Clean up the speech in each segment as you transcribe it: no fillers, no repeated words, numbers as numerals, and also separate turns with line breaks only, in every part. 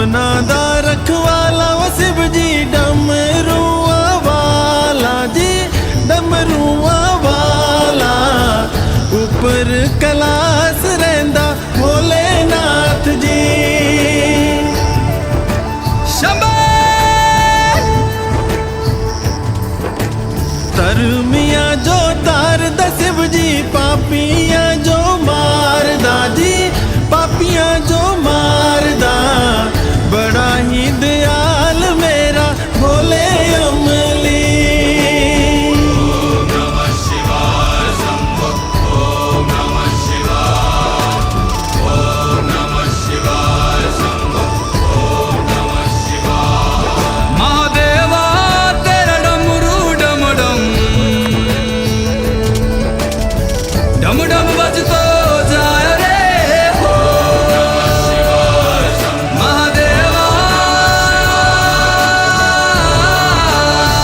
सबना दा रखवाला वो शिव जी डमरुआ वाला जी, डमरुआ वाला ऊपर कैलाश रहिंदा भोलेनाथ जी। धर्मिया जो तारदा शिव जी, पापियां जो मारदा जी, पापियां जो मारदा। बड़ा ही दयाल मेरा भोले अमली।
ओम नमः शिवाय शंभो, ओम नमः शिवाय, ओम नमः शिवाय शंभो, ओम नमः शिवाय। महादेवा तेरा डमरू डम डम डम डम बजतो जाए रे हो। नमः शिवाय शंभो महादेवा,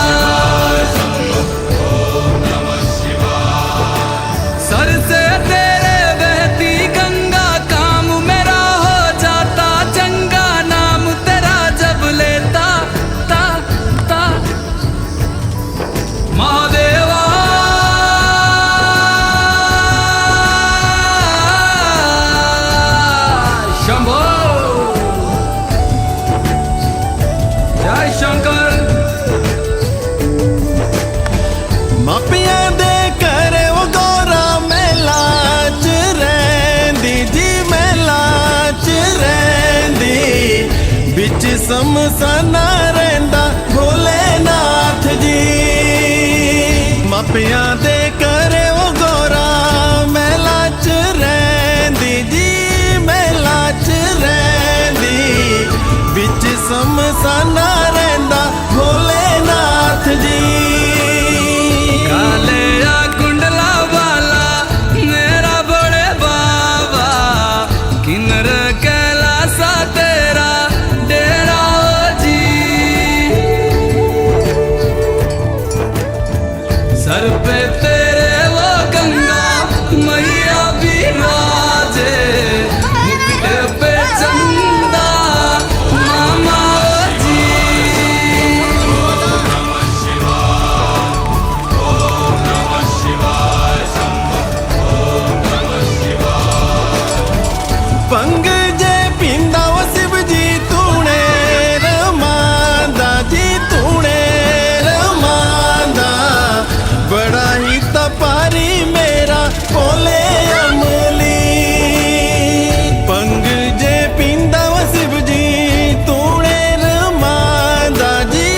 शिवाय शंभो, ओम नमः शिवाय। सर से तेरे बहती गंगा, काम मेरा हो जाता चंगा। नाम तेरा जब लेता ता ता महादेवा, शंभो जय शंकर।
मापियां दे करे वो गौरा मेला च रहिंदी जी, मेला च रहिंदी। बिच समसाना रहिंदा भोलेनाथ जी। मापियां दे करे वो गौरा मेला च रहिंदी जी, मेला च रहिंदी। बिच समसाना रहिंदा भोलेनाथ जी।
काले या कुंडला वाला मेरा बड़े बाबा, किन्नर कैलासा तेरा डेरा हो जी। सर पे तेरे वो गंगा मैया विराजे, मुकुट पे चंदा मामा हो जी। ओम नमः शिवाय, ओम नमः शिवाय शंभो, ओम नमः शिवाय।
पंग जे पींदा वो शिव जी, तूने रमांदा जी, तूने रमांदा। बड़ा ही तपारी मेरा भोले अमली। पंग जे पींदा वो शिव जी, तूने रमांदा जी,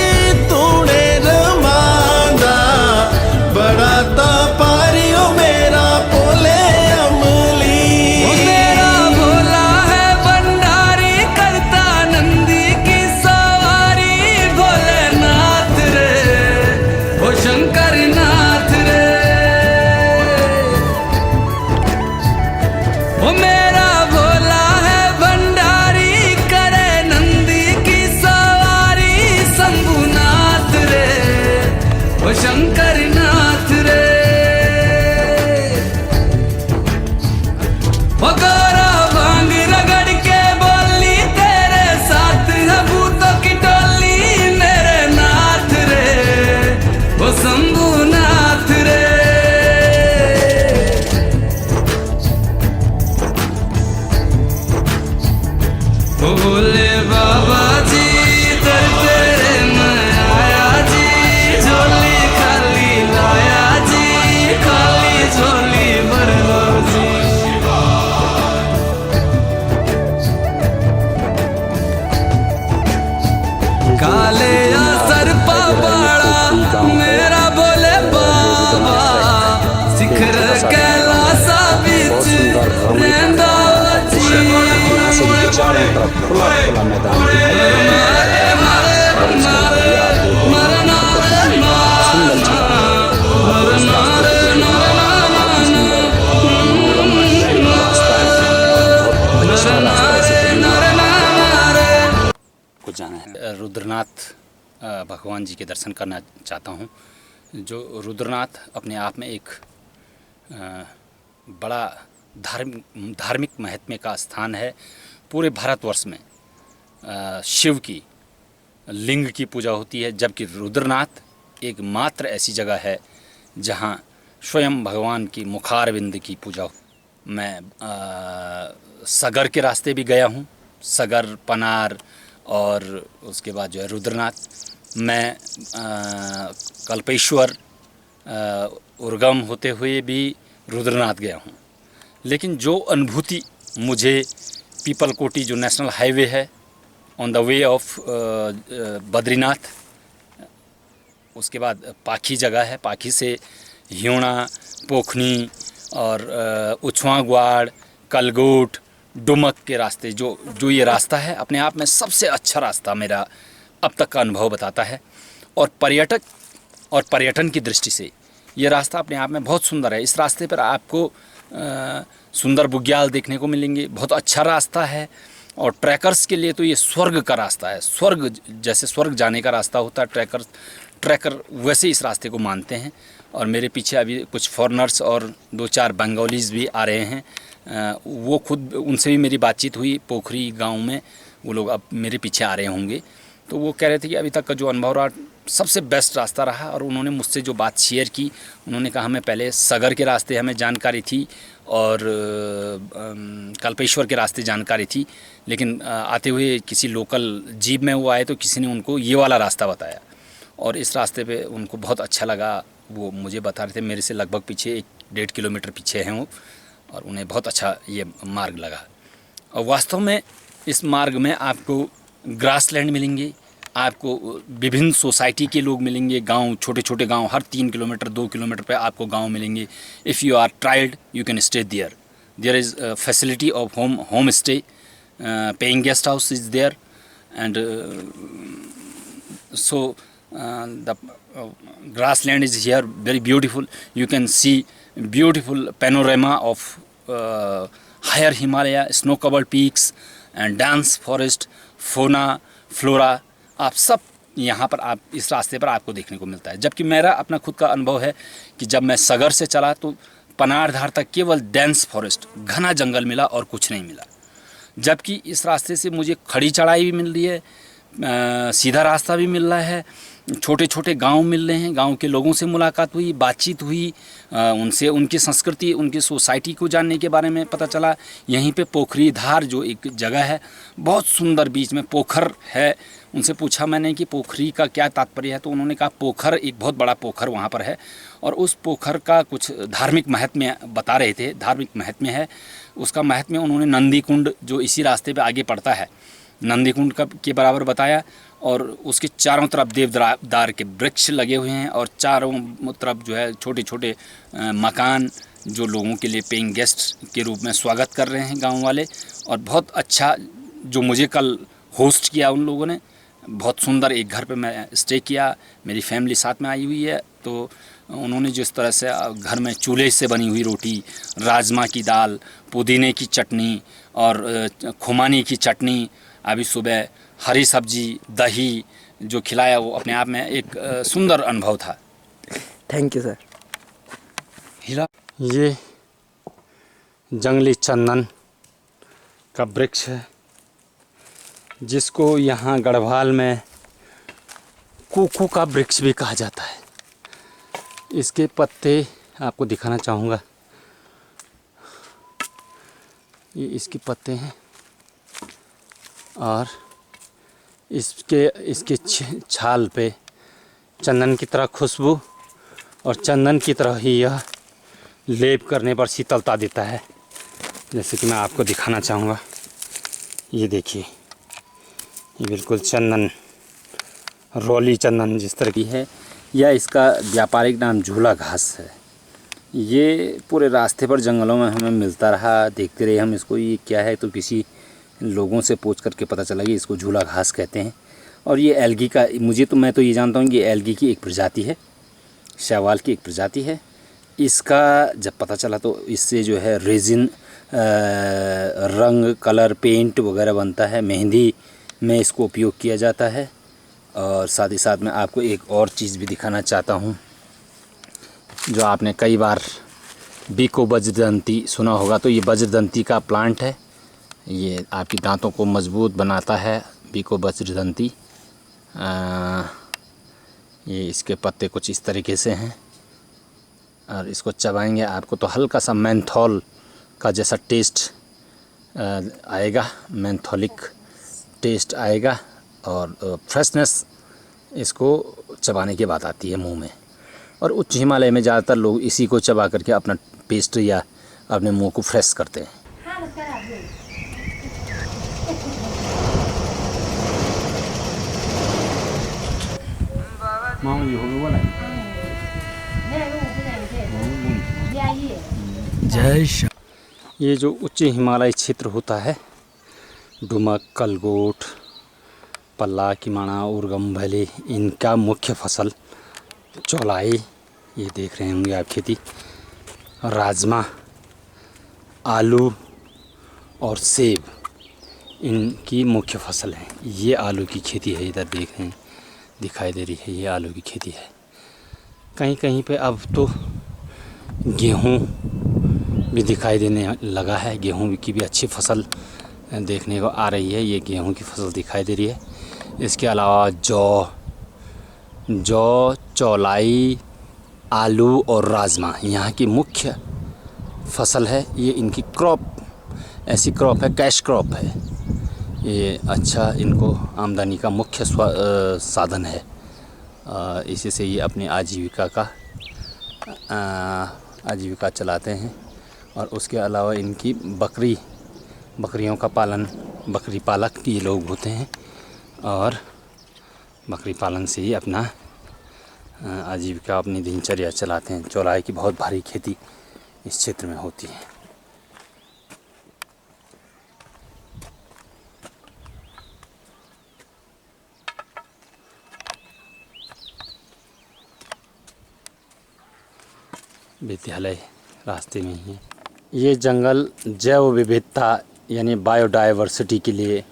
तूने रमांदा। बड़ा तपारी ओ मेरा भोले अमली।
वो मेरा भोला है भंडारी, करता नंदी की सवारी। भोलेनाथ रे ओ शंकर नाथ रे। वो मेरा भोला है भंडारी, करे नंदी की सवारी। शंभुनाथ रे ओ शंकर नाथ रे। वो गौरा भांग रगड़ के बोली, तेरे साथ है भूतों की टोली। मेरे नाथ रे वो शंभुनाथ रे। ओ भोले बाबा जी दर तेरे मैं आया जी। झोली खाली लाया जी, खाली झोली भर लो जी। काले या सरपा बाड़ा मेरा भोले बाबा, शिखर कैलासा बिच रहंदा जी।
कुछ जाना है। रुद्रनाथ भगवान जी के दर्शन करना चाहता हूँ। जो रुद्रनाथ अपने आप में एक बड़ा धार्मिक महत्व का स्थान है पूरे भारतवर्ष में। शिव की लिंग की पूजा होती है, जबकि रुद्रनाथ एकमात्र ऐसी जगह है जहाँ स्वयं भगवान की मुखारविंद की पूजा हो। मैं सगर के रास्ते भी गया हूँ, सगर, पनार और उसके बाद जो है रुद्रनाथ। मैं कल्पेश्वर उर्गम होते हुए भी रुद्रनाथ गया हूँ। लेकिन जो अनुभूति मुझे पीपलकोटी जो नेशनल हाईवे है on the way of Badrinath, उसके बाद पाखी जगह है, पाखी से ह्योणा, पोखनी और उछवाग्वाड़, कलगोट, डुमक के रास्ते, जो ये रास्ता है अपने आप में सबसे अच्छा रास्ता मेरा अब तक का अनुभव बताता है। और पर्यटक और पर्यटन की दृष्टि से ये रास्ता अपने आप में बहुत सुंदर है। इस रास्ते पर आपको सुंदर बुग्याल देखने को मिलेंगे, बहुत अच्छा रास्ता है। और ट्रैकर्स के लिए तो ये स्वर्ग का रास्ता है, स्वर्ग जैसे स्वर्ग जाने का रास्ता होता है, ट्रैकर वैसे इस रास्ते को मानते हैं। और मेरे पीछे अभी कुछ फॉरेनर्स और 2-4 बंगालीज़ भी आ रहे हैं, वो खुद, उनसे भी मेरी बातचीत हुई पोखरी गांव में, वो लोग अब मेरे पीछे आ रहे होंगे। तो वो कह रहे थे कि अभी तक का जो अनुभव रहा सबसे बेस्ट रास्ता रहा। और उन्होंने मुझसे जो बात शेयर की, उन्होंने कहा हमें पहले सगर के रास्ते हमें जानकारी थी और कल्पेश्वर के रास्ते जानकारी थी, लेकिन आते हुए किसी लोकल जीप में वो आए तो किसी ने उनको ये वाला रास्ता बताया और इस रास्ते पे उनको बहुत अच्छा लगा। वो मुझे बता रहे थे, मेरे से लगभग पीछे 1-1.5 किलोमीटर पीछे हैं वो, और उन्हें बहुत अच्छा ये मार्ग लगा। और वास्तव में इस मार्ग में आपको ग्रासलैंड मिलेंगे, आपको विभिन्न सोसाइटी के लोग मिलेंगे, गांव, छोटे छोटे गांव, हर 3 किलोमीटर 2 किलोमीटर पे आपको गांव मिलेंगे। If you are thrilled you can stay there is facility of home stay, paying guest house is there and so the grassland is here very beautiful. You can see beautiful panorama of higher Himalaya, snow covered peaks and dense forest, fauna, flora, आप सब यहाँ पर आप इस रास्ते पर आपको देखने को मिलता है। जबकि मेरा अपना खुद का अनुभव है कि जब मैं सगर से चला तो पनारधार तक केवल डेंस फॉरेस्ट, घना जंगल मिला और कुछ नहीं मिला। जबकि इस रास्ते से मुझे खड़ी चढ़ाई भी मिल रही है, सीधा रास्ता भी मिल रहा है, छोटे छोटे गांव मिल रहे हैं, गांव के लोगों से मुलाकात हुई, बातचीत हुई, उनसे उनकी संस्कृति, उनकी सोसाइटी को जानने के बारे में पता चला। यहीं पे पोखरी धार जो एक जगह है, बहुत सुंदर, बीच में पोखर है। उनसे पूछा मैंने कि पोखरी का क्या तात्पर्य है, तो उन्होंने कहा पोखर, एक बहुत बड़ा पोखर वहाँ पर है और उस पोखर का कुछ धार्मिक महत्म्य बता रहे थे। धार्मिक महत्म्य है, उसका महत्म्य उन्होंने नंदी कुंड जो इसी रास्ते पर आगे पड़ता है, नंदी कुंड के बराबर बताया। और उसके चारों तरफ देवदार के वृक्ष लगे हुए हैं और चारों तरफ जो है छोटे छोटे मकान जो लोगों के लिए पेइंग गेस्ट के रूप में स्वागत कर रहे हैं गांव वाले। और बहुत अच्छा जो मुझे कल होस्ट किया उन लोगों ने, बहुत सुंदर एक घर पे मैं स्टे किया, मेरी फैमिली साथ में आई हुई है। तो उन्होंने जिस तरह से घर में चूल्हे से बनी हुई रोटी, राजमा की दाल, पुदीने की चटनी और खुमानी की चटनी, अभी सुबह हरी सब्जी, दही जो खिलाया, वो अपने आप में एक सुंदर अनुभव था।
Thank you sir.
हीरा, ये जंगली चंदन का वृक्ष है जिसको यहाँ गढ़वाल में कुकू का वृक्ष भी कहा जाता है। इसके पत्ते आपको दिखाना चाहूँगा, ये इसके पत्ते हैं और इसके छाल पे चंदन की तरह खुशबू और चंदन की तरह ही यह लेप करने पर शीतलता देता है। जैसे कि मैं आपको दिखाना चाहूँगा, ये देखिए, ये बिल्कुल चंदन, रोली चंदन जिस तरह की है। यह इसका व्यापारिक नाम झूला घास है। ये पूरे रास्ते पर जंगलों में हमें मिलता रहा, देखते रहे हम इसको, ये क्या है, तो किसी लोगों से पूछ करके पता चला कि इसको झूला घास कहते हैं। और ये एल्गी का, मैं तो ये जानता हूँ कि ये एल्गी की एक प्रजाति है, शैवाल की एक प्रजाति है। इसका जब पता चला तो इससे जो है रेजिन, रंग, कलर, पेंट वगैरह बनता है, मेहंदी में इसको उपयोग किया जाता है। और साथ ही साथ मैं आपको एक और चीज़ भी दिखाना चाहता हूँ जो आपने कई बार बीको वज्रदंती सुना होगा। तो ये वज्रदंती का प्लांट है, ये आपकी दांतों को मजबूत बनाता है, बिको वज्रदंती। ये इसके पत्ते कुछ इस तरीके से हैं और इसको चबाएंगे आपको तो हल्का सा मेंथोल का जैसा टेस्ट आएगा, मेंथोलिक टेस्ट आएगा और फ्रेशनेस इसको चबाने के बाद आती है मुंह में। और उच्च हिमालय में ज़्यादातर लोग इसी को चबा करके अपना पेस्ट या अपने मुंह को फ्रेश करते हैं।
जय श्याम।
ये जो उच्च हिमालय क्षेत्र होता है, डुमक, कलगोट, पल्ला, किमाना, उर्गम वैली, इनका मुख्य फसल चौलाई, ये देख रहे होंगे आप खेती, राजमा, आलू और सेब इनकी मुख्य फसल है। ये आलू की खेती है, इधर देख रहे हैं दिखाई दे रही है, ये आलू की खेती है। कहीं कहीं पे अब तो गेहूँ भी दिखाई देने लगा है, गेहूँ की भी अच्छी फसल देखने को आ रही है। ये गेहूँ की फसल दिखाई दे रही है। इसके अलावा जौ, चौलाई, आलू और राजमा यहाँ की मुख्य फसल है। ये इनकी क्रॉप ऐसी क्रॉप है, कैश क्रॉप है। ये अच्छा इनको आमदनी का मुख्य साधन है। इसी से ये अपनी आजीविका चलाते हैं। और उसके अलावा इनकी बकरियों का पालन, बकरी पालक ये लोग होते हैं और बकरी पालन से ही अपना आजीविका, अपनी दिनचर्या चलाते हैं। चौलाई की बहुत भारी खेती इस क्षेत्र में होती है। विद्यालय रास्ते में ही है। ये जंगल जैव विविधता यानी बायोडाइवर्सिटी के लिए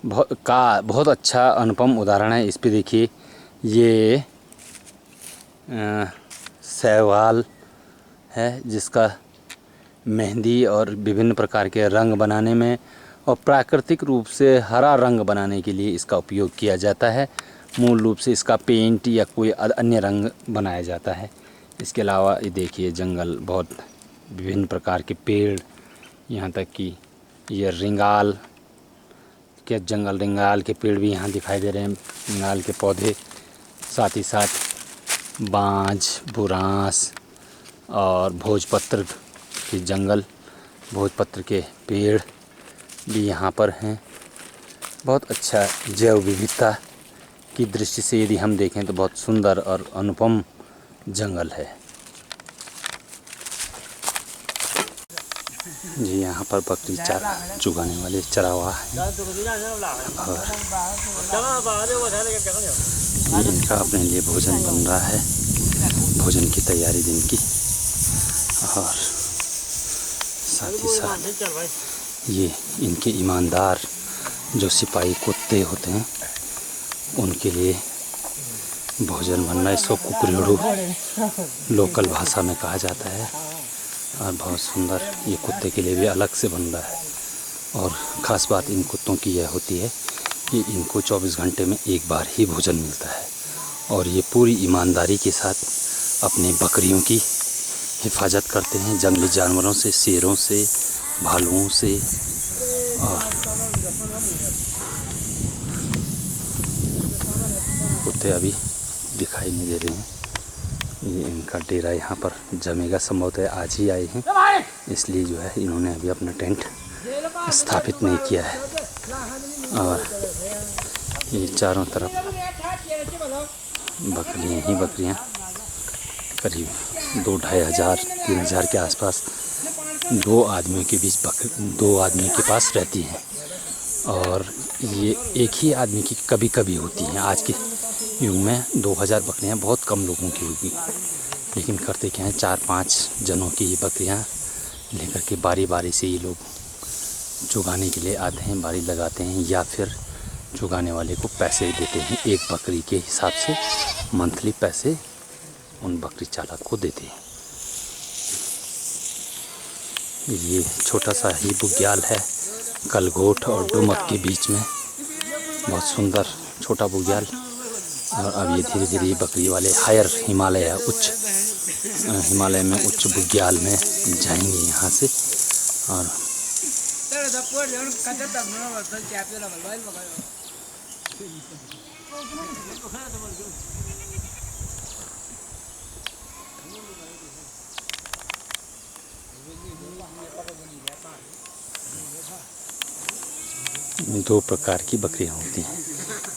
बहुत अच्छा अनुपम उदाहरण है। इस पे देखिए, ये शैवाल है जिसका मेहंदी और विभिन्न प्रकार के रंग बनाने में और प्राकृतिक रूप से हरा रंग बनाने के लिए इसका उपयोग किया जाता है। मूल रूप से इसका पेंट या कोई अन्य रंग बनाया जाता है। इसके अलावा ये देखिए जंगल, बहुत विभिन्न प्रकार के पेड़, यहाँ तक कि ये रिंगाल के पेड़ भी यहाँ दिखाई दे रहे हैं। रिंगाल के पौधे, साथ ही साथ बांज, बुरांस और भोजपत्र के जंगल, भोजपत्र के पेड़ भी यहाँ पर हैं। बहुत अच्छा जैव विविधता की दृष्टि से यदि हम देखें तो बहुत सुंदर और अनुपम जंगल है जी। यहाँ पर बकरी चुगाने वाले चरावाह हैं और इनका अपने लिए भोजन बन रहा है। भोजन की तैयारी दिन की, और साथ ही साथ ये इनके ईमानदार जो सिपाही कुत्ते होते हैं उनके लिए भोजन बनना। इसको कुकरेड़ू लोकल भाषा में कहा जाता है और बहुत सुंदर ये कुत्ते के लिए भी अलग से बन रहा है। और ख़ास बात इन कुत्तों की यह होती है कि इनको 24 घंटे में एक बार ही भोजन मिलता है और ये पूरी ईमानदारी के साथ अपने बकरियों की हिफाजत करते हैं जंगली जानवरों से, शेरों से, भालुओं से। और कुत्ते अभी दिखाई नहीं दे रहे हैं। ये इनका डेरा यहाँ पर जमेगा, संभवतः आज ही आए हैं, इसलिए जो है इन्होंने अभी अपना टेंट स्थापित नहीं किया है। और ये चारों तरफ बकरियाँ ही बकरियाँ, करीब 2-2.5 हज़ार 3 हज़ार के आसपास दो आदमियों के पास रहती हैं। और ये एक ही आदमी की कभी कभी होती हैं। आज के युग में 2000 बकरियां बहुत कम लोगों की होगी, लेकिन करते क्या हैं 4-5 जनों की ये बकरियां लेकर के बारी बारी से ये लोग चुगाने के लिए आते हैं, बारी लगाते हैं या फिर चुगाने वाले को पैसे देते हैं। एक बकरी के हिसाब से मंथली पैसे उन बकरी चालक को देते हैं। ये छोटा सा ही बुग्याल है कलगोट और डुमक के बीच में। बहुत सुंदर छोटा बुग्याल। और अब ये धीरे धीरे बकरी वाले हायर हिमालय उच्च हिमालय में उच्च बुग्याल में जाएंगे यहाँ से। और दो प्रकार की बकरियाँ होती हैं।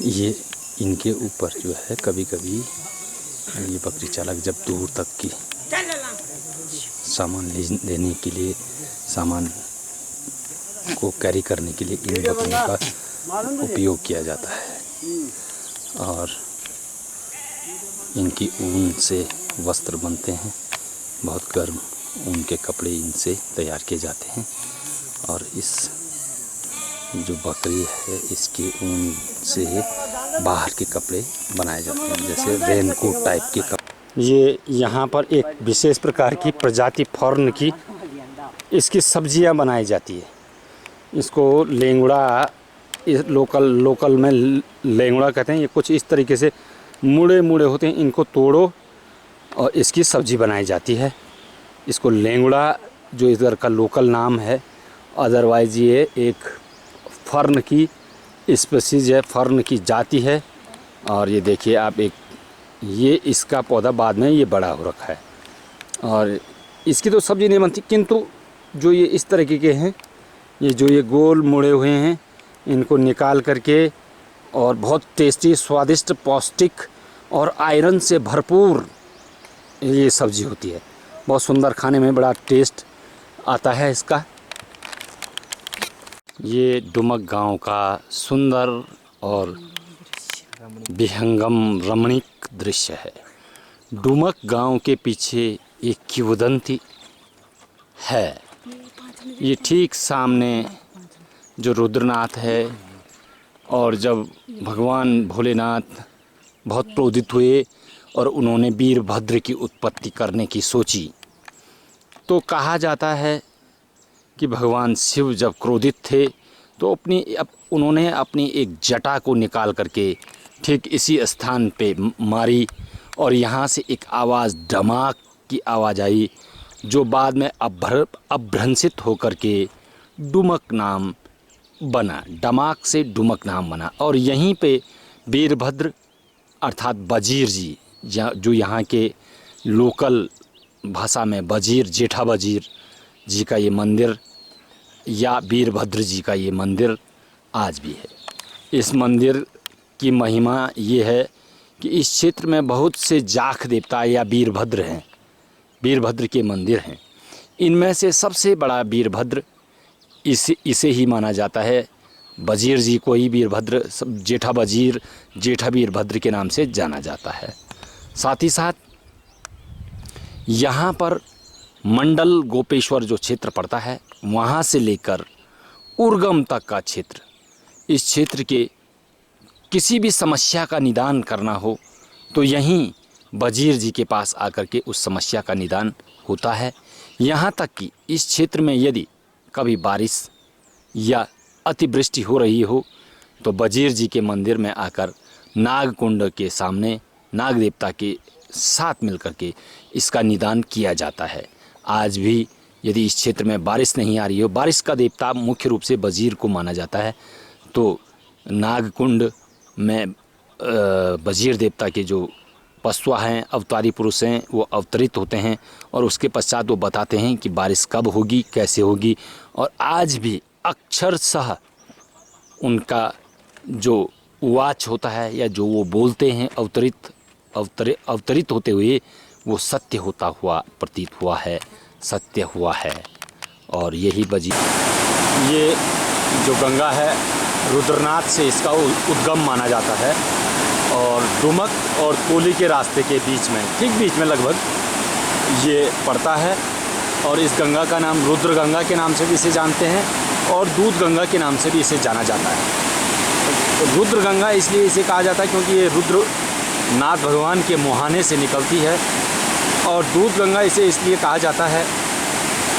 ये इनके ऊपर जो है कभी कभी ये बकरी चालक जब दूर तक की सामान लेने के लिए सामान को कैरी करने के लिए इन बकरियों का उपयोग किया जाता है। और इनकी ऊन से वस्त्र बनते हैं, बहुत गर्म ऊन के कपड़े इनसे तैयार किए जाते हैं। और इस जो बकरी है इसकी ऊन से बाहर के कपड़े बनाए जाते हैं, जैसे रेनकोट टाइप के कपड़े। ये यहाँ पर एक विशेष प्रकार की प्रजाति फॉर्न की इसकी सब्जियाँ बनाई जाती है। इसको लेंगड़ा, लोकल में लेंगड़ा कहते हैं। ये कुछ इस तरीके से मुड़े मुड़े होते हैं, इनको तोड़ो और इसकी सब्जी बनाई जाती है। इसको लेंगड़ा जो इधर का लोकल नाम है, अदरवाइज ये एक फर्न की स्पीसीज है, फर्न की जाति है। और ये देखिए आप, एक ये इसका पौधा बाद में ये बड़ा हो रखा है और इसकी तो सब्जी नहीं बनती, किंतु जो ये इस तरीके के हैं, ये जो ये गोल मुड़े हुए हैं, इनको निकाल करके और बहुत टेस्टी, स्वादिष्ट, पौष्टिक और आयरन से भरपूर ये सब्जी होती है। बहुत सुंदर, खाने में बड़ा टेस्ट आता है इसका। ये डुमक गांव का सुंदर और विहंगम रमणीक दृश्य है। डुमक गांव के पीछे एक किंवदंती है। ये ठीक सामने जो रुद्रनाथ है, और जब भगवान भोलेनाथ बहुत क्रोधित हुए और उन्होंने वीरभद्र की उत्पत्ति करने की सोची, तो कहा जाता है कि भगवान शिव जब क्रोधित थे तो उन्होंने अपनी एक जटा को निकाल करके ठीक इसी स्थान पे मारी और यहाँ से एक आवाज़, डमाक की आवाज़ आई, जो बाद में अभ्रंशित होकर के डुमक नाम बना। डमाक से डुमक नाम बना। और यहीं पे वीरभद्र अर्थात वजीर जी, जो यहाँ के लोकल भाषा में वजीर, जेठा वजीर जी का ये मंदिर या वीरभद्र जी का ये मंदिर आज भी है। इस मंदिर की महिमा ये है कि इस क्षेत्र में बहुत से जाख देवता या वीरभद्र हैं, वीरभद्र के मंदिर हैं। इनमें से सबसे बड़ा वीरभद्र इसे ही माना जाता है। वजीर जी को ही वीरभद्र, जेठा वजीर, जेठा वीरभद्र के नाम से जाना जाता है। साथ ही साथ यहाँ पर मंडल गोपेश्वर जो क्षेत्र पड़ता है, वहाँ से लेकर उर्गम तक का क्षेत्र, इस क्षेत्र के किसी भी समस्या का निदान करना हो तो यहीं वजीर जी के पास आकर के उस समस्या का निदान होता है। यहाँ तक कि इस क्षेत्र में यदि कभी बारिश या अतिवृष्टि हो रही हो तो वजीर जी के मंदिर में आकर नागकुंड के सामने नाग देवता के साथ मिलकर के इसका निदान किया जाता है। आज भी यदि इस क्षेत्र में बारिश नहीं आ रही हो, बारिश का देवता मुख्य रूप से वजीर को माना जाता है, तो नागकुंड में वजीर देवता के जो पशुआ हैं, अवतारी पुरुष हैं, वो अवतरित होते हैं और उसके पश्चात वो बताते हैं कि बारिश कब होगी, कैसे होगी। और आज भी अक्षरशः उनका जो वाच होता है या जो वो बोलते हैं अवतरित होते हुए, वो सत्य होता हुआ प्रतीत हुआ है, सत्य हुआ है। और यही वजीर, ये जो गंगा है रुद्रनाथ से इसका उद्गम माना जाता है और डुमक और कोली के रास्ते के बीच में, ठीक बीच में लगभग ये पड़ता है। और इस गंगा का नाम रुद्र गंगा के नाम से भी इसे जानते हैं और दूध गंगा के नाम से भी इसे जाना जाता है। रुद्र गंगा इसलिए इसे कहा जाता है क्योंकि ये रुद्रनाथ भगवान के मुहाने से निकलती है। और दूध गंगा इसे इसलिए कहा जाता है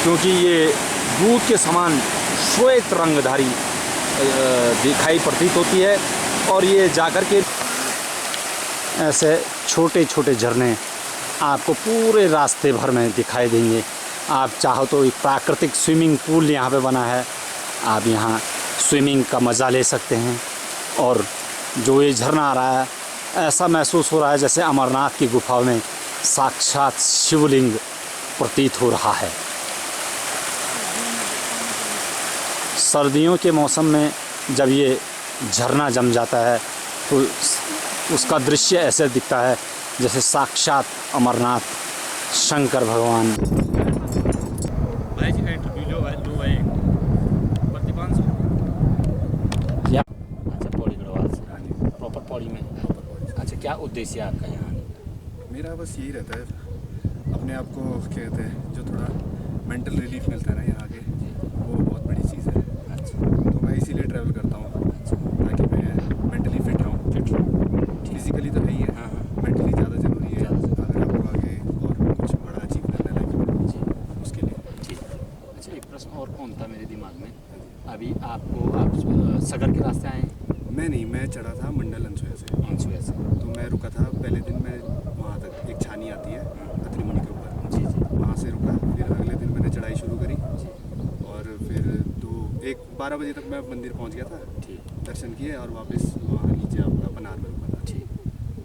क्योंकि ये दूध के समान श्वेत रंगधारी दिखाई प्रतीत होती है
और ये जाकर के ऐसे छोटे छोटे झरने आपको पूरे रास्ते भर में दिखाई देंगे। आप चाहो तो एक प्राकृतिक स्विमिंग पूल यहाँ पे बना है, आप यहाँ स्विमिंग का मज़ा ले सकते हैं। और जो ये झरना आ रहा है, ऐसा महसूस हो रहा है जैसे अमरनाथ की गुफा में साक्षात शिवलिंग प्रतीत हो रहा है। सर्दियों के मौसम में जब ये झरना जम जाता है तो उसका दृश्य ऐसे दिखता है जैसे साक्षात अमरनाथ शंकर भगवान। अच्छा, पौड़ी गढ़वाल से प्रॉपर पौड़ी में। अच्छा, क्या उद्देश्य है आपका यहाँ?
मेरा बस यही रहता है, अपने आप को क्या कहते हैं, जो थोड़ा मेंटल रिलीफ मिलता है ना यहाँ आके, वो बहुत बड़ी चीज़ है।
अच्छा,
तो मैं इसीलिए ट्रैवल करता हूँ, ताकि मैं मेंटली फिट रहूँ। फिजिकली तो है ही है, मेंटली ज़्यादा ज़रूरी है अगर आपको आगे और कुछ बड़ा अचीव करना है उसके लिए।
अच्छा, एक प्रश्न और कौन था मेरे दिमाग में। अभी आप सगर के रास्ते आए हैं?
मैं नहीं, मैं चढ़ा था मंडल अनसुया से। तो मैं रुका था पहले दिन, मैं वहाँ तक एक छानी आती है अत्रिमुनि के ऊपर,
जी जी,
वहाँ से रुका। फिर अगले दिन मैंने चढ़ाई शुरू करी और फिर 12 बजे तक मैं मंदिर पहुँच गया था।
ठीक,
दर्शन किए और वापस वहाँ नीचे आपका पनार में रुका था।
ठीक।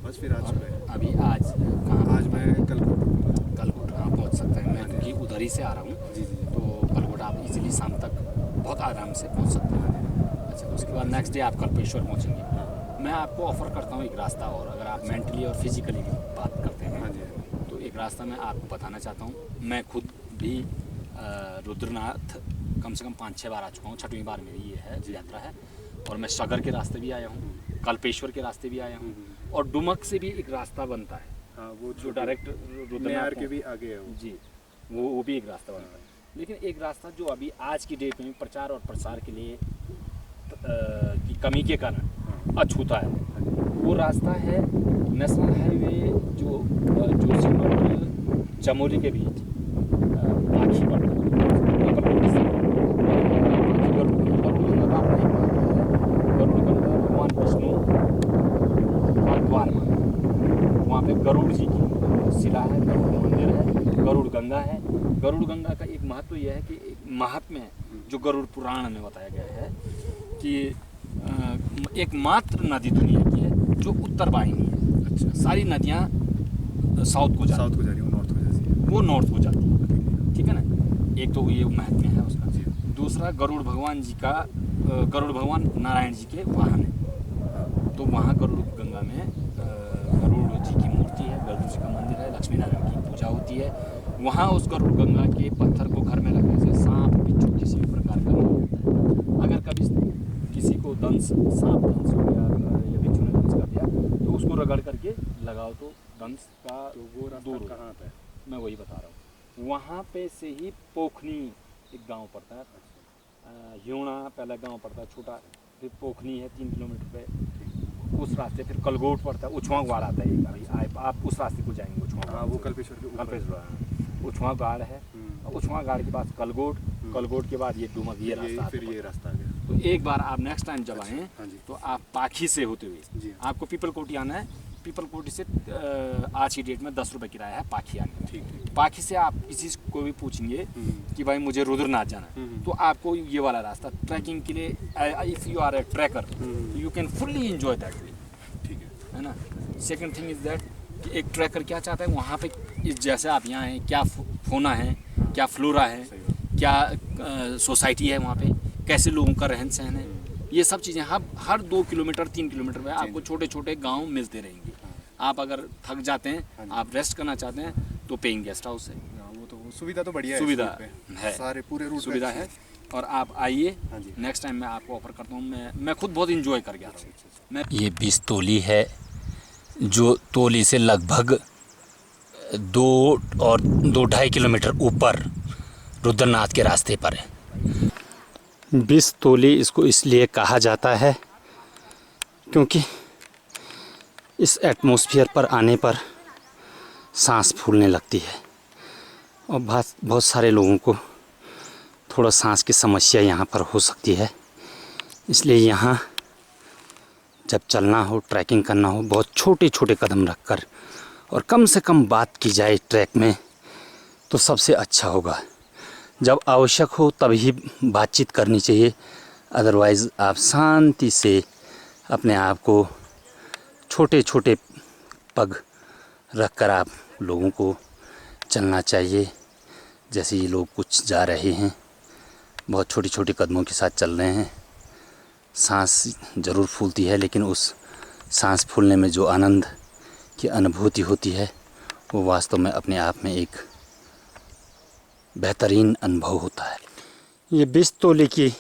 बस फिर आज सुबह,
अभी आज कहाँ?
आज मैं कलकोट रुकूंगा।
कलकोट कहाँ पहुँच सकते हैं? मैं क्योंकि उधर ही से आ रहा हूँ,
जी जी।
तो कलकोट आप इजीली शाम तक बहुत आराम से पहुँच सकते हैं। अच्छा, उसके बाद नेक्स्ट डे आप कल्पेश्वर पहुँचेंगे। मैं आपको ऑफ़र करता हूँ एक रास्ता और, अगर आप मेंटली और फिजिकली बात करते हैं
हाँ जी।
तो एक रास्ता मैं आपको बताना चाहता हूँ। मैं खुद भी रुद्रनाथ कम से कम 5-6 बार आ चुका हूँ, 6वीं बार मेरी ये है यात्रा है। और मैं सागर के रास्ते भी आया हूँ, कल्पेश्वर के रास्ते भी आया हूँ, और डुमक से भी एक रास्ता बनता है
हाँ, वो
जो डायरेक्ट रुद्रनाथ
के भी आगे है वो।
जी, वो भी एक रास्ता बनता है। लेकिन एक रास्ता जो अभी आज की डेट में प्रचार और प्रसार के लिए की कमी के कारण अछूता है, वो रास्ता है नेशनल हाईवे जो जोशीमठ चमोली के बीच पाखी पड़ता है। भगवान विष्णु का द्वार माना, वहाँ पे गरुड़ जी की शिला है, गरुड़ मंदिर है, गरुड़ गंगा है। गरुड़ गंगा का एक महत्व यह है कि एक महात्म्य है जो गरुड़ पुराण में बताया गया है कि एकमात्र नदी दुनिया की है जो उत्तर वाहिनी है। अच्छा, सारी नदियाँ साउथ को जा रही है, वो नॉर्थ को जाती है। ठीक है ना, एक तो ये महत्व है उसका। दूसरा, गरुड़ भगवान जी का, गरुड़ भगवान नारायण जी के वाहन है, तो वहाँ गरुड़ गंगा में गरुड़ जी की मूर्ति है, गरुड़ जी का मंदिर है, लक्ष्मी नारायण की पूजा होती है। वहाँ उस गरुड़ गंगा के पत्थर को घर में रखने से सांप बिच्छू किसी भी प्रकार का नहीं होता है। अगर कभी किसी को सांप दंश हो गया या बिच्छू ने दंश कर दिया तो उसको रगड़ करके लगाओ तो दंश का
तो वो रास्ता कहाँ पे है?
मैं वही बता रहा हूँ। वहाँ पे से ही पोखनी एक गांव पड़ता है, ह्यूणा पहला गांव पड़ता है छोटा, फिर पोखनी है 3 किलोमीटर पे, उस रास्ते फिर कलगोट पड़ता है, उछवा गाड़ आता है। अभी आप उस रास्ते को जाएंगे, उछवा,
हाँ, वो कल्पेश्वर
उछवा गाड़ है, उछवा गाड़ के बाद कलगोट, कलगोट के बाद ये डुमक, ये रास्ता,
फिर ये रास्ता आ गया।
तो एक बार आप नेक्स्ट टाइम जब आएँ तो आप पाखी से होते हुए आपको पीपल कोटी आना है। पीपल कोटी से आज की डेट में 10 रुपये किराया है पाखी आने का।
ठीक।
पाखी से आप किसी को भी पूछेंगे कि भाई मुझे रुद्रनाथ जाना है, तो आपको ये वाला रास्ता ट्रैकिंग के लिए, if you are a trekker you can fully enjoy that way.
ठीक
है ना। सेकंड थिंग इज़ दैट कि एक ट्रैकर क्या चाहता है वहाँ पे, जैसे आप यहाँ हैं, क्या फोना है, क्या फ्लोरा है, क्या सोसाइटी है वहाँ पे, कैसे लोगों का रहन सहन है, ये सब चीज़ें हर 2 किलोमीटर 3 किलोमीटर में आपको छोटे छोटे गांव मिलते रहेंगे। आप अगर थक जाते हैं, आप रेस्ट करना चाहते हैं तो पेइंग गेस्ट हाउस है।
वो तो सुविधा तो बढ़िया है,
सुविधा है,
सारे पूरे रूट
सुविधा है। और आप आइए, नेक्स्ट टाइम मैं आपको ऑफर करता हूँ। मैं खुद बहुत इंजॉय कर गया था। ये 20 तोली है जो तोली से लगभग 2 और 2-2.5 किलोमीटर ऊपर रुद्रनाथ के रास्ते पर है। 20 तोली इसको इसलिए कहा जाता है क्योंकि इस एटमॉस्फेयर पर आने पर सांस फूलने लगती है और बहुत सारे लोगों को थोड़ा सांस की समस्या यहाँ पर हो सकती है। इसलिए यहाँ
जब चलना हो, ट्रैकिंग करना हो, बहुत छोटे छोटे कदम रखकर और कम से कम बात की जाए ट्रैक में तो सबसे अच्छा होगा। जब आवश्यक हो तभी बातचीत करनी चाहिए, अदरवाइज़ आप शांति से अपने आप को छोटे छोटे पग रखकर आप लोगों को चलना चाहिए। जैसे ये लोग कुछ जा रहे हैं, बहुत छोटे छोटे कदमों के साथ चल रहे हैं। सांस ज़रूर फूलती है, लेकिन उस सांस फूलने में जो आनंद की अनुभूति होती है वो वास्तव में अपने आप में एक बेहतरीन अनुभव होता है। ये 20 तोले की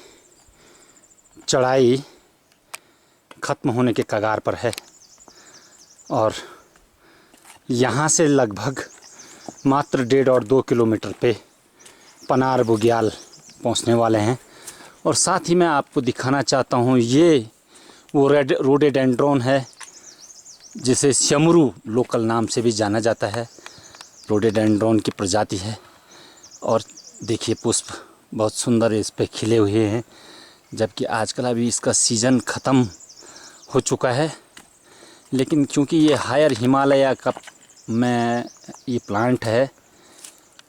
चढ़ाई ख़त्म होने के कगार पर है और यहाँ से लगभग मात्र 1.5 और 2 किलोमीटर पे पनार बुग्याल पहुँचने वाले हैं। और साथ ही मैं आपको दिखाना चाहता हूँ, ये वो रोडेडेंड्रॉन है जिसे शमरू लोकल नाम से भी जाना जाता है। रोडेडेंड्रॉन की प्रजाति है और देखिए पुष्प बहुत सुंदर इस पे खिले हुए हैं, जबकि आजकल अभी इसका सीज़न ख़त्म हो चुका है। लेकिन क्योंकि ये हायर हिमालय का में ये प्लांट है,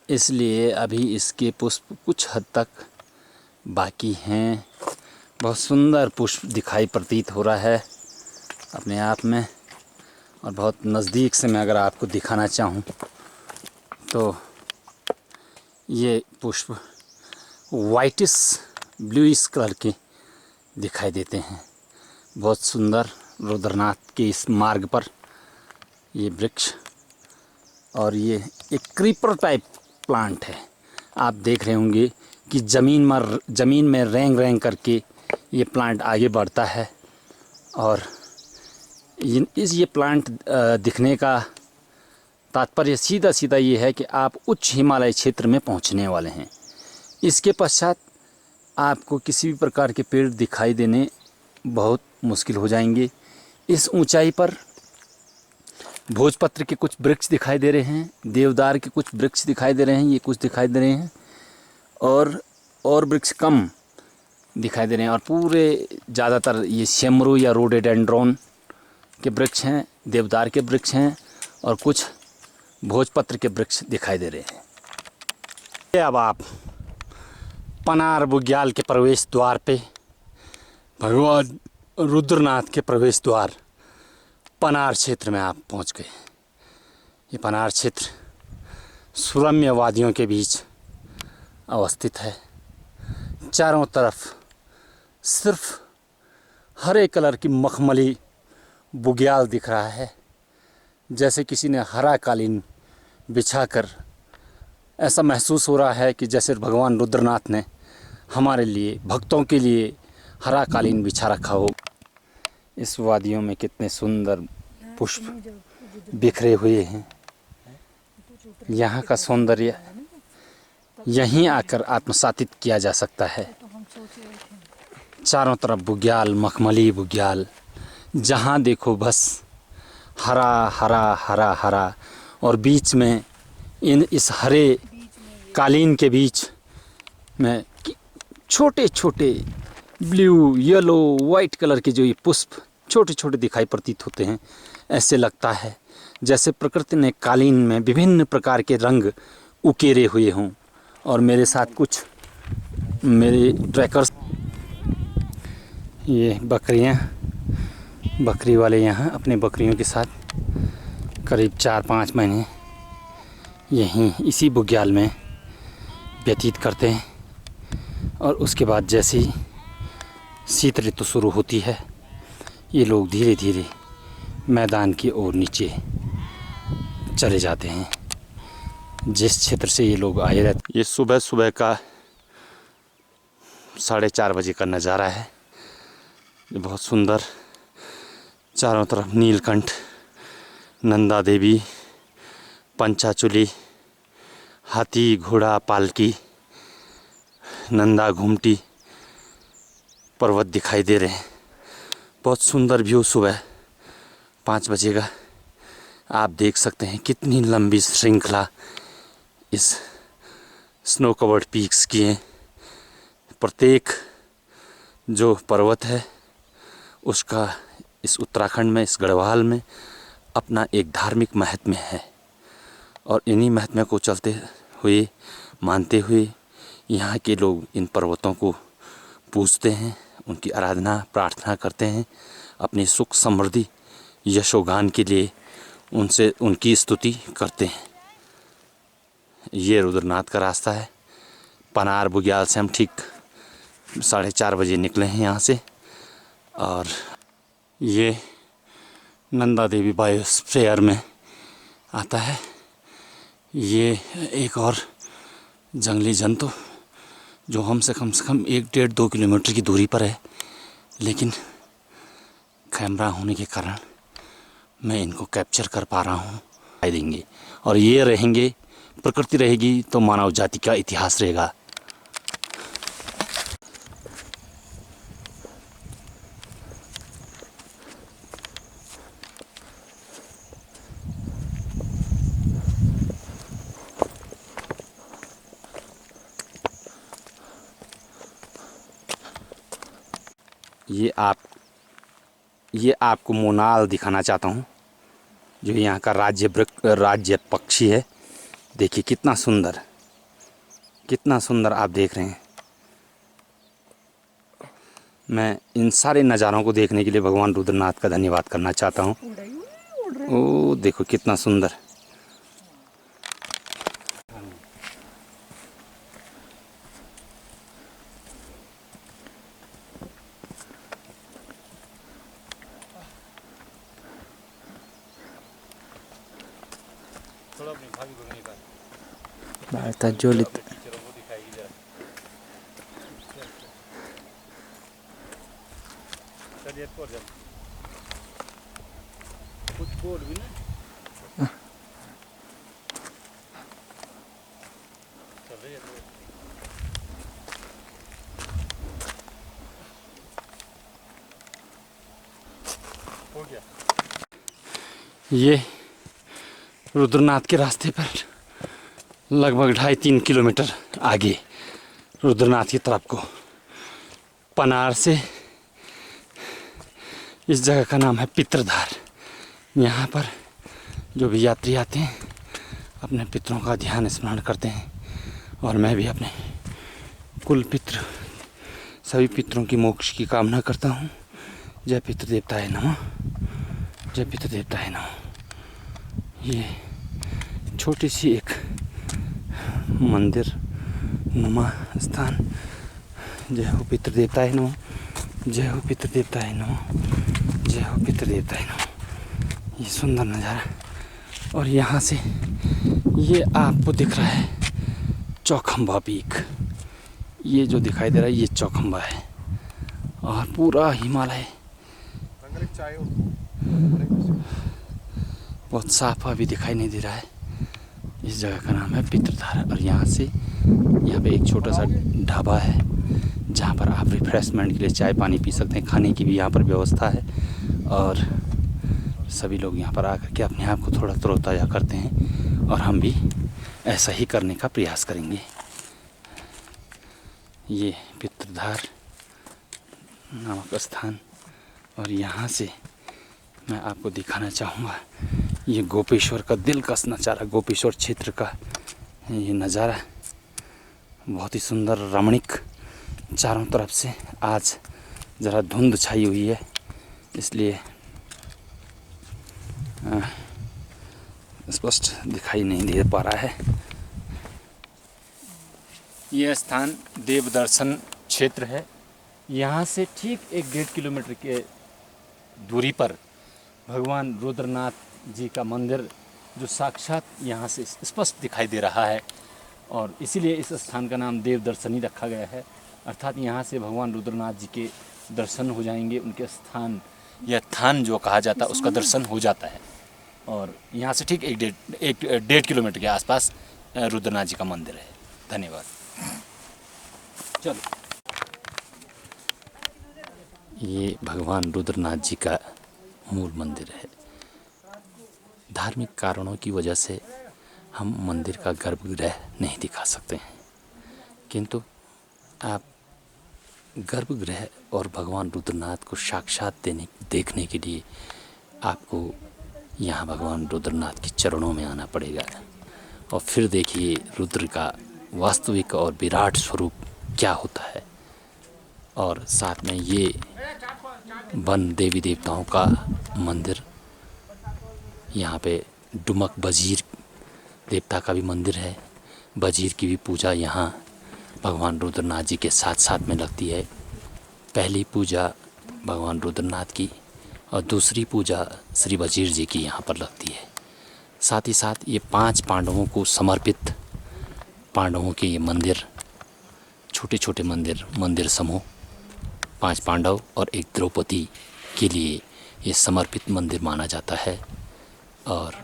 इसलिए अभी इसके पुष्प कुछ हद तक बाकी हैं। बहुत सुंदर पुष्प दिखाई प्रतीत हो रहा है अपने आप में। और बहुत नज़दीक से मैं अगर आपको दिखाना चाहूँ तो ये पुष्प वाइटिश ब्लूइश कलर के दिखाई देते हैं। बहुत सुंदर रुद्रनाथ के इस मार्ग पर ये वृक्ष, और ये एक क्रीपर टाइप प्लांट है। आप देख रहे होंगे कि ज़मीन में रेंग रेंग करके ये प्लांट आगे बढ़ता है। और ये प्लांट दिखने का तात्पर्य सीधा सीधा ये है कि आप उच्च हिमालय क्षेत्र में पहुंचने वाले हैं। इसके पश्चात आपको किसी भी प्रकार के पेड़ दिखाई देने बहुत मुश्किल हो जाएंगे। इस ऊंचाई पर भोजपत्र के कुछ वृक्ष दिखाई दे रहे हैं, देवदार के कुछ वृक्ष दिखाई दे रहे हैं, ये कुछ दिखाई दे रहे हैं, और वृक्ष कम दिखाई दे रहे हैं। और पूरे ज़्यादातर ये शेमरू या रोडेडेंड्रॉन के वृक्ष हैं, देवदार के वृक्ष हैं और कुछ भोजपत्र के वृक्ष दिखाई दे रहे हैं। अब आप पनार बुग्याल के प्रवेश द्वार पे, भगवान रुद्रनाथ के प्रवेश द्वार पनार क्षेत्र में आप पहुंच गए। ये पनार क्षेत्र सुरम्य वादियों के बीच अवस्थित है। चारों तरफ सिर्फ हरे कलर की मखमली बुग्याल दिख रहा है, जैसे किसी ने हरा कालीन बिछाकर, ऐसा महसूस हो रहा है कि जैसे भगवान रुद्रनाथ ने हमारे लिए, भक्तों के लिए हरा कालीन बिछा रखा हो। इस वादियों में कितने सुंदर पुष्प बिखरे हुए हैं। यहाँ का सौंदर्य यहीं आकर आत्मसातित किया जा सकता है। चारों तरफ बुग्याल, मखमली बुग्याल, जहाँ देखो बस हरा हरा हरा हरा, और बीच में इस हरे कालीन के बीच में छोटे छोटे ब्लू, येलो, वाइट कलर के जो ये पुष्प छोटे छोटे दिखाई प्रतीत होते हैं। ऐसे लगता है जैसे प्रकृति ने कालीन में विभिन्न प्रकार के रंग उकेरे हुए हों। और मेरे साथ कुछ मेरे ट्रैकर्स, ये बकरी वाले यहाँ अपने बकरियों के साथ करीब 4-5 महीने यहीं इसी बुग्याल में व्यतीत करते हैं। और उसके बाद जैसे ही शीत ऋतु शुरू होती है, ये लोग धीरे धीरे मैदान की ओर नीचे चले जाते हैं। जिस क्षेत्र से ये लोग आए रहते, ये सुबह सुबह का 4:30 बजे का नज़ारा है। ये बहुत सुंदर, चारों तरफ नीलकंठ, नंदा देवी, पंचाचूली, हाथी, घोड़ा, पालकी, नंदा घुमटी पर्वत दिखाई दे रहे हैं। बहुत सुंदर व्यू सुबह 5 बजे का। आप देख सकते हैं कितनी लंबी श्रृंखला इस स्नो कवर्ड पीक्स की है। प्रत्येक जो पर्वत है उसका इस उत्तराखंड में, इस गढ़वाल में अपना एक धार्मिक महत्व है और इन्हीं महत्व को चलते हुए, मानते हुए यहाँ के लोग इन पर्वतों को पूजते हैं, उनकी आराधना प्रार्थना करते हैं, अपनी सुख समृद्धि यशोगान के लिए उनसे उनकी स्तुति करते हैं। ये रुद्रनाथ का रास्ता है। पनार बुग्याल से हम ठीक 4:30 बजे निकले हैं यहाँ से और ये नंदा देवी बायोस्फीयर में आता है। ये एक और जंगली जंतु जो हमसे कम 1-1.5-2 किलोमीटर की दूरी पर है, लेकिन कैमरा होने के कारण मैं इनको कैप्चर कर पा रहा हूँ। देंगे और ये रहेंगे, प्रकृति रहेगी तो मानव जाति का इतिहास रहेगा। ये आपको मोनाल दिखाना चाहता हूँ, जो यहाँ का राज्य पक्षी है। देखिए कितना सुंदर आप देख रहे हैं। मैं इन सारे नज़ारों को देखने के लिए भगवान रुद्रनाथ का धन्यवाद करना चाहता हूँ। ओ देखो कितना सुंदर।
Bahasa Jolit.
ये रुद्रनाथ के रास्ते पर लगभग 2.5-3 किलोमीटर आगे रुद्रनाथ की तरफ को पनार से इस जगह का नाम है पितृधार। यहाँ पर जो भी यात्री आते हैं अपने पितरों का ध्यान स्मरण करते हैं और मैं भी अपने कुल पितृ सभी पितरों की मोक्ष की कामना करता हूँ। जय पितृदेवताय नमः, जय पितृदेवताय नमः। ये छोटी सी एक मंदिर नुमा स्थान। जय हो पितृदेवताय नमः, जय हो पितृदेवताय नमः, जय हो पितृदेवताय नमः। ये सुंदर नज़ारा। और यहाँ से ये आपको दिख रहा है चौखंबा पीक। ये जो दिखाई दे रहा है ये चौखंबा है और पूरा हिमालय बहुत साफ अभी दिखाई नहीं दे रहा है। इस जगह का नाम है पितृधार और यहाँ पे एक छोटा सा ढाबा है जहाँ पर आप रिफ्रेशमेंट के लिए चाय पानी पी सकते हैं। खाने की भी यहाँ पर व्यवस्था है और सभी लोग यहाँ पर आकर के अपने आप को थोड़ा तरोताज़ा करते हैं और हम भी ऐसा ही करने का प्रयास करेंगे। ये पितृधार नामक स्थान और यहाँ से मैं आपको दिखाना चाहूँगा ये गोपेश्वर का दिलकश नज़ारा। गोपेश्वर क्षेत्र का ये नज़ारा बहुत ही सुंदर रमणीक चारों तरफ से। आज ज़रा धुंध छाई हुई है इसलिए स्पष्ट दिखाई नहीं दे पा रहा है। यह स्थान देवदर्शन क्षेत्र है। यहाँ से ठीक 1-1.5 किलोमीटर के दूरी पर भगवान रुद्रनाथ जी का मंदिर जो साक्षात यहाँ से स्पष्ट दिखाई दे रहा है और इसीलिए इस स्थान का नाम देवदर्शनी रखा गया है। अर्थात यहाँ से भगवान रुद्रनाथ जी के दर्शन हो जाएंगे, उनके स्थान या थान जो कहा जाता है उसका दर्शन हो जाता है। और यहाँ से ठीक 1-1.5 किलोमीटर के आसपास रुद्रनाथ जी का मंदिर है। धन्यवाद। चलो, ये भगवान रुद्रनाथ जी का मूल मंदिर है। धार्मिक कारणों की वजह से हम मंदिर का गर्भगृह नहीं दिखा सकते हैं, किंतु आप गर्भगृह और भगवान रुद्रनाथ को साक्षात देखने के लिए आपको यहाँ भगवान रुद्रनाथ के चरणों में आना पड़ेगा और फिर देखिए रुद्र का वास्तविक और विराट स्वरूप क्या होता है। और साथ में ये वन देवी देवताओं का मंदिर, यहाँ पे डुमक बजीर देवता का भी मंदिर है। बजीर की भी पूजा यहाँ भगवान रुद्रनाथ जी के साथ साथ में लगती है। पहली पूजा भगवान रुद्रनाथ की और दूसरी पूजा श्री बजीर जी की यहाँ पर लगती है। साथ ही साथ ये 5 पांडवों को समर्पित पांडवों के ये मंदिर, छोटे छोटे मंदिर समूह 5 पांडव और एक द्रौपदी के लिए ये समर्पित मंदिर माना जाता है। और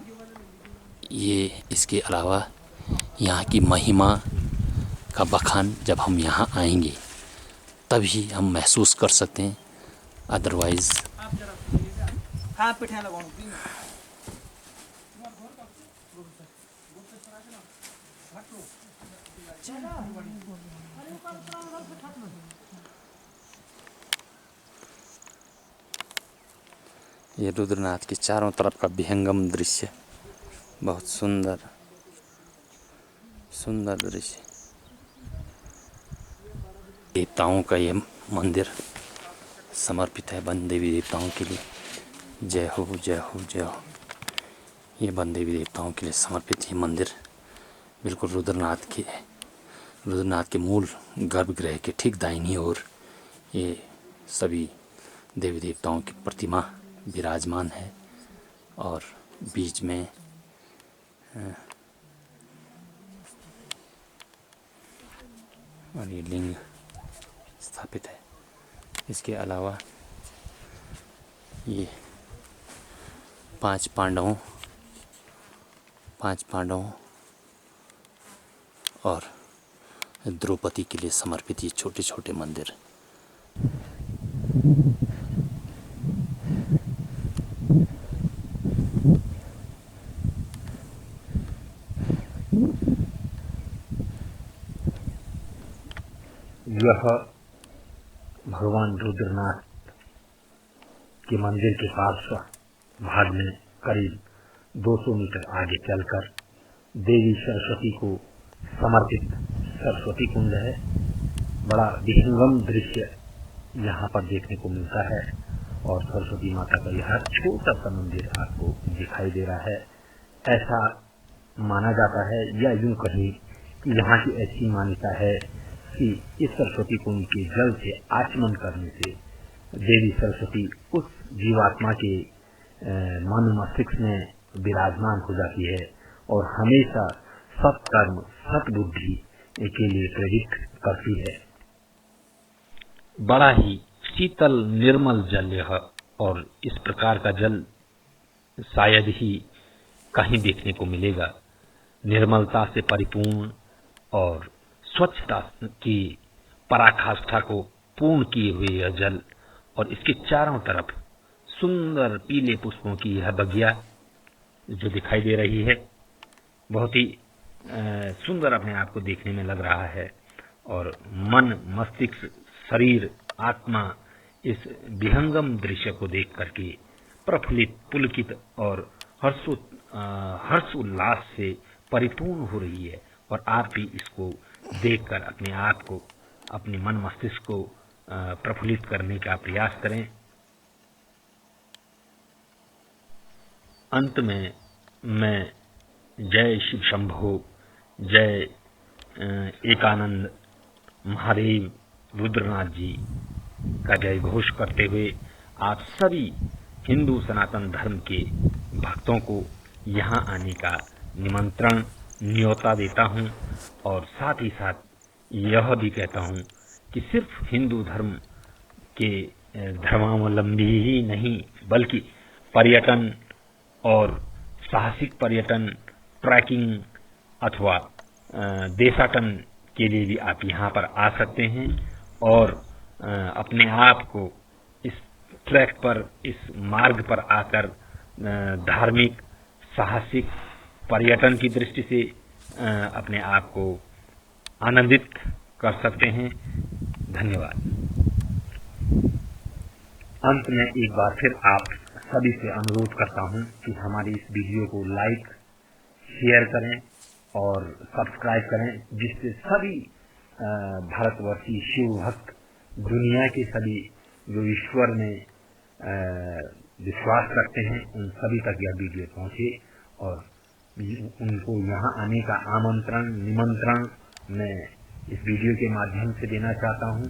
ये इसके अलावा यहाँ की महिमा का बखान जब हम यहाँ आएंगे तभी हम महसूस कर सकते हैं, अदरवाइज़ ये रुद्रनाथ के चारों तरफ का विहंगम दृश्य, बहुत सुंदर सुंदर दृश्य। देवताओं का ये मंदिर समर्पित है वन देवी देवताओं के लिए। जय हो जय हो जय हो। ये वन देवी देवताओं के लिए समर्पित ये मंदिर बिल्कुल रुद्रनाथ के मूल गर्भगृह के ठीक दाहिनी ओर ये सभी देवी देवताओं की प्रतिमा विराजमान है और बीच में और ये लिंग स्थापित है। इसके अलावा ये 5 पांडवों और द्रौपदी के लिए समर्पित ये छोटे छोटे मंदिर।
यह भगवान रुद्रनाथ के मंदिर के पास भाग में करीब 200 मीटर आगे चलकर देवी सरस्वती को समर्पित सरस्वती कुंड है। बड़ा विहंगम दृश्य यहाँ पर देखने को मिलता है और सरस्वती माता का यह छोटा सा मंदिर आपको दिखाई दे रहा है। ऐसा माना जाता है या यूं कहें कि यहाँ की ऐसी मान्यता है कि इस सरस्वती कुंड के जल से आचमन करने से देवी सरस्वती उस जीवात्मा के मन मस्तिष्क में विराजमान हो जाती है और हमेशा सत्कर्म सत्बुद्धि के लिए प्रेरित करती है।
बड़ा ही शीतल निर्मल जल यह, और इस प्रकार का जल शायद ही कहीं देखने को मिलेगा। निर्मलता से परिपूर्ण और स्वच्छता की पराकाष्ठा को पूर्ण किए हुए यह जल और इसके चारों तरफ सुंदर पीले पुष्पों की यह बगिया जो दिखाई दे रही है, बहुत ही सुंदर अपने आप को देखने में लग रहा है। और मन मस्तिष्क शरीर आत्मा इस विहंगम दृश्य को देख करके प्रफुल्लित पुलकित और हर्ष उल्लास से परिपूर्ण हो रही है। और आप भी इसको देखकर अपने आप को, अपने मन मस्तिष्क को प्रफुल्लित करने का प्रयास करें। अंत में मैं जय शिव शंभो, जय एकानंद महादेव रुद्रनाथ जी का जय घोष करते हुए आप सभी हिंदू सनातन धर्म के भक्तों को यहाँ आने का निमंत्रण न्योता देता हूँ। और साथ ही साथ यह भी कहता हूँ कि सिर्फ हिंदू धर्म के धर्मावलंबी ही नहीं बल्कि पर्यटन और साहसिक पर्यटन, ट्रैकिंग अथवा देशाटन के लिए भी आप यहाँ पर आ सकते हैं और अपने आप को इस ट्रैक पर, इस मार्ग पर आकर धार्मिक, साहसिक, पर्यटन की दृष्टि से अपने आप को आनंदित कर सकते हैं। धन्यवाद।
अंत में एक बार फिर आप सभी से अनुरोध करता हूं कि हमारी इस वीडियो को लाइक, शेयर करें और सब्सक्राइब करें, जिससे सभी भारतवर्षीय शिव भक्त, दुनिया के सभी जो ईश्वर में विश्वास करते हैं, उन सभी तक यह वीडियो पहुंचे और उनको यहाँ आने का निमंत्रण मैं इस वीडियो के माध्यम से देना चाहता हूँ।